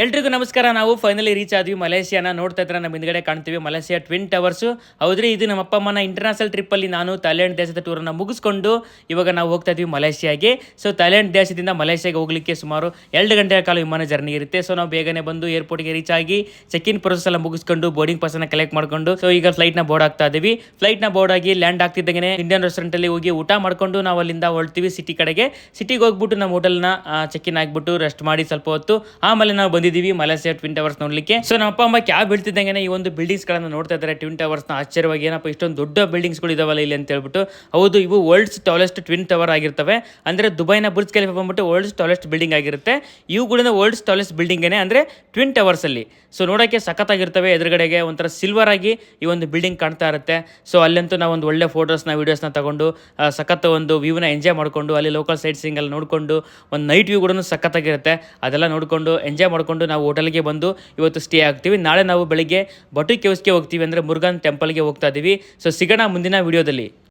ಎಲ್ರಿಗೂ ನಮಸ್ಕಾರ. ನಾವು ಫೈನಲಿ ರೀಚ್ ಆದ್ವಿ ಮಲೇಷಿಯಾನ. ನೋಡ್ತಾ ಇದ್ರೆ ನಮ್ಮ ಹಿಂದ್ಗಡೆ ಕಾಣ್ತೀವಿ ಮಲೇಷಿಯಾ ಟ್ವಿನ್ ಟವರ್ಸ್. ಹೌದ್ರಿ, ಇದು ನಮ್ಮ ಅಪ್ಪ ಅಮ್ಮನ ಇಂಟರ್ನ್ಯಾಷನಲ್ ಟ್ರಿಪ್ ಅಲ್ಲಿ ನಾನು ಥೈಲ್ಯಾಂಡ್ ದೇಶದ ಟೂರನ್ನು ಮುಗಿಸ್ಕೊಂಡು ಇವಾಗ ನಾವು ಹೋಗ್ತಾ ಇದ್ವಿ ಮಲೇಷಿಯಾಗೆ. ಸೊ ಥೈಲ್ಯಾಂಡ್ ದೇಶದಿಂದ ಮಲೇಷಿಯಾಗೆ ಹೋಗ್ಲಿಕ್ಕೆ ಸುಮಾರು 2 ಗಂಟೆಗಳ ಕಾಲ ವಿಮಾನ ಜರ್ನಿ ಇರುತ್ತೆ. ಸೊ ನಾವು ಬೇಗನೆ ಬಂದು ಏರ್ಪೋರ್ಟ್ಗೆ ರೀಚ್ ಆಗಿ ಚೆಕ್ ಇನ್ ಪ್ರೊಸೆಸ್ ಎಲ್ಲ ಮುಗಿಸ್ಕೊಂಡು ಬೋರ್ಡಿಂಗ್ ಪಾಸ್ ಅನ್ನ ಕಲೆಕ್ಟ್ ಮಾಡ್ಕೊಂಡು ಸೊ ಈಗ ಫ್ಲೈಟ್ ನ ಬೋರ್ಡ್ ಆಗ್ತಾ ಇದೀವಿ. ಫ್ಲೈಟ್ ನ ಬೋರ್ಡ್ ಆಗಿ ಲ್ಯಾಂಡ್ ಆಗ್ತಿದ್ದಂಗೆ ಇಂಡಿಯನ್ ರೆಸ್ಟೋರೆಂಟ್ ಅಲ್ಲಿ ಹೋಗಿ ಊಟ ಮಾಡ್ಕೊಂಡು ನಾವು ಅಲ್ಲಿಂದ ಹೊರಡ್ತೀವಿ ಸಿಟಿ ಕಡೆಗೆ. ಸಿಟಿಗೆ ಹೋಗ್ಬಿಟ್ಟು ನಮ್ಮ ಹೋಟೆಲ್ನ ಚೆಕ್ ಇನ್ ಆಗ್ಬಿಟ್ಟು ರೆಸ್ಟ್ ಮಾಡಿ ಸ್ವಲ್ಪ ಹೊತ್ತು ಆಮೇಲೆ ನಾವು ಬಂದಿದ್ದೀವಿ ಮಲೇಷಿಯಾ ಟ್ವಿನ್ ಟವರ್ಸ್ ನೋಡ್ಲಿಕ್ಕೆ. ಸೊ ನಮ್ಮ ಅಪ್ಪ ಅಮ್ಮ ಕ್ಯಾಬ್ ಬೀಳ್ತಿದ್ದಂಗೆ ಈ ಒಂದು ಬಿಲ್ಡಿಂಗ್ಸ್ ಗಳನ್ನ ನೋಡ್ತಾ ಇದ್ದಾರೆ. ಟ್ವಿನ್ ಟವರ್ಸ್ ನ ಆಶ್ಚರ್ಯವಾಗಿ ಏನಪ್ಪ ಇಷ್ಟೊಂದು ದೊಡ್ಡ ಬಿಲ್ಡಿಂಗ್ಸ್ ಗಳು ಇದಾವಲ್ಲ ಇಲ್ಲಿ ಅಂತ ಹೇಳ್ಬಿಟ್ಟು. ಹೌದು, ಇವು ವರ್ಲ್ಡ್ಸ್ ಟಾಲೆಸ್ಟ್ ಟ್ವಿನ್ ಟವರ್ ಆಗಿರ್ತವೆ. ಅಂದ್ರೆ ದುಬೈನ ಬುರ್ಜ್ ಖಲೀಫಾ ಬಂದ್ಬಿಟ್ಟು ವರ್ಲ್ಡ್ಸ್ ಟಾಲೆಸ್ಟ್ ಬಿಲ್ಡಿಂಗ್ ಆಗಿರುತ್ತೆ. ಇವುಗಳಿಂದ ವರ್ಲ್ಡ್ಸ್ ಟಾಲೆಸ್ಟ್ ಬಿಲ್ಡಿಂಗ್ ಅಂದ್ರೆ ಟ್ವಿನ್ ಟವರ್ಸ್ ಅಲ್ಲಿ. ಸೊ ನೋಡೋಕ್ಕೆ ಸಖತ್ತಾಗಿರ್ತವೆ. ಎದುರುಗಡೆಗೆ ಒಂಥರ ಸಿಲ್ವರ್ ಆಗಿ ಈ ಒಂದು ಬಿಲ್ಡಿಂಗ್ ಕಾಣ್ತಾ ಇರುತ್ತೆ. ಸೊ ಅಲ್ಲಂತೂ ನಾವು ಒಂದು ಒಳ್ಳೆ ಫೋಟೋಸ್ನ ವೀಡಿಯೋಸ್ನ ತಗೊಂಡು ಸಖತ್ ಒಂದು ವ್ಯೂನ ಎಂಜಾಯ್ ಮಾಡಿಕೊಂಡು ಅಲ್ಲಿ ಲೋಕಲ್ ಸೈಟ್ ಸೀಯಿಂಗ್ ಎಲ್ಲ ನೋಡಿಕೊಂಡು ಒಂದು ನೈಟ್ ವ್ಯೂ ಕೂಡ ಸಖತ್ತಾಗಿರುತ್ತೆ. ಅದೆಲ್ಲ ನೋಡಿಕೊಂಡು ಎಂಜಾಯ್ ಮಾಡಿಕೊಂಡು ನಾವು ಹೋಟೆಲ್ಗೆ ಬಂದು ಇವತ್ತು ಸ್ಟೇ ಆಗ್ತೀವಿ. ನಾಳೆ ನಾವು ಬೆಳಿಗ್ಗೆ ಬಟು ಕೇವ್ಸ್ಗೆ ಹೋಗ್ತೀವಿ, ಅಂದರೆ ಮುರುಗನ್ ಟೆಂಪಲ್ಗೆ ಹೋಗ್ತಾ ಇದ್ದೀವಿ. ಸೊ ಸಿಗೋಣ ಮುಂದಿನ ವಿಡಿಯೋದಲ್ಲಿ.